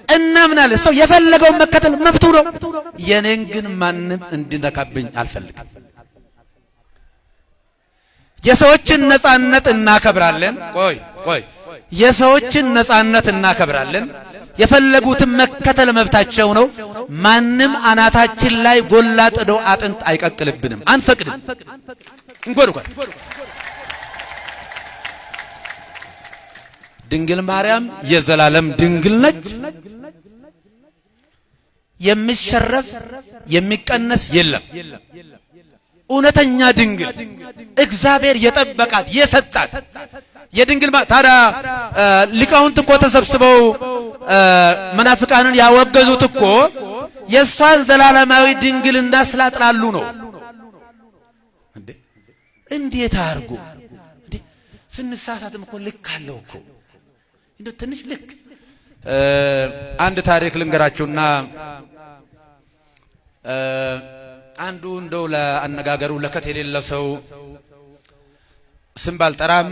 እናምናለን። ሰው የፈለገውን መከተል መብቱ ነው። የኔን ግን ማንም እንዲነካብኝ አልፈልግም። የሰዎችን ነጻነት እናከብራለን። ቆይ የሰዎችን ነጻነት እናከብራለን። የፈለጉትን መከተል መብታቸው ነው። ማንም አናታችን ላይ ጎላ ጥዶ አጥንት አይቀቅልብንም፣ አንፈቅድም። እንጎድጓድ ድንግል ማርያም የዘላለም ድንግል ነች። የሚሸረፍ የሚቀነስ የለም። እውነተኛ ድንግል እግዚአብሔር የጠበቃት የሰጣት የድንግል ታዲያ ሊቃውንት እኮ ተሰብስበው መናፍቃንን ያወገዙት እኮ የሷን ዘላለማዊ ድንግልና ስላጥላሉ ነው። እንዴት አርጉ እንዴ! ስንሳሳትም እኮ ልክ አለው እኮ እንዴ! ትንሽ ልክ አንድ ታሪክ ልንገራችሁና አንዱ እንደው ለአነጋገሩ ለከት የሌለ ሰው ስም ባልጠራም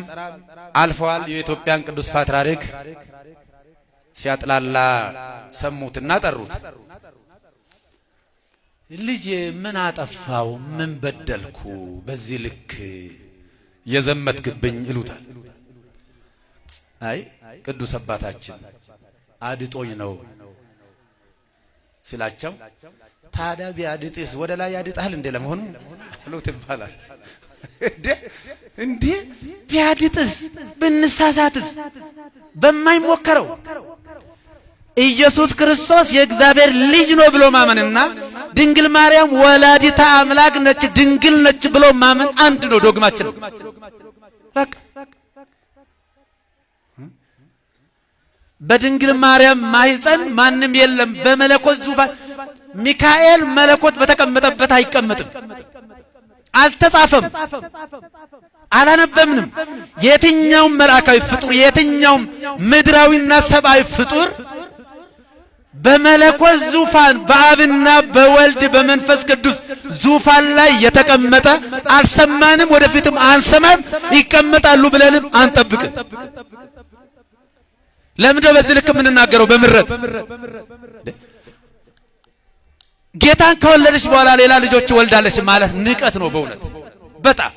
አልፈዋል። የኢትዮጵያን ቅዱስ ፓትርያርክ ሲያጥላላ ሰሙትና ጠሩት። ልጅ ምን አጠፋው? ምን በደልኩ? በዚህ ልክ የዘመትክብኝ ይሉታል። አይ ቅዱስ አባታችን አድጦኝ ነው ሲላቸው፣ ታዲያ ቢያድጥስ ወደ ላይ ያድጣል እንደ ለመሆኑ አሉት ይባላል። እንዴ ቢያድጥስ ብንሳሳትስ? በማይሞከረው ኢየሱስ ክርስቶስ የእግዚአብሔር ልጅ ነው ብሎ ማመንና ድንግል ማርያም ወላዲተ አምላክ ነች ድንግል ነች ብሎ ማመን አንድ ነው። ዶግማችን በቃ በድንግል ማርያም ማህፀን ማንም የለም። በመለኮት ዙፋን ሚካኤል መለኮት በተቀመጠበት አይቀመጥም። አልተጻፈም፣ አላነበብንም። የትኛውም መልአካዊ ፍጡር የትኛውም ምድራዊና ሰብአዊ ፍጡር በመለኮት ዙፋን በአብና በወልድ በመንፈስ ቅዱስ ዙፋን ላይ የተቀመጠ አልሰማንም፣ ወደፊትም አንሰማም፣ ይቀመጣሉ ብለንም አንጠብቅም። ለምንድነው በዚህ ልክ የምንናገረው? በምረት ጌታን ከወለደች በኋላ ሌላ ልጆች ወልዳለች ማለት ንቀት ነው በእውነት በጣም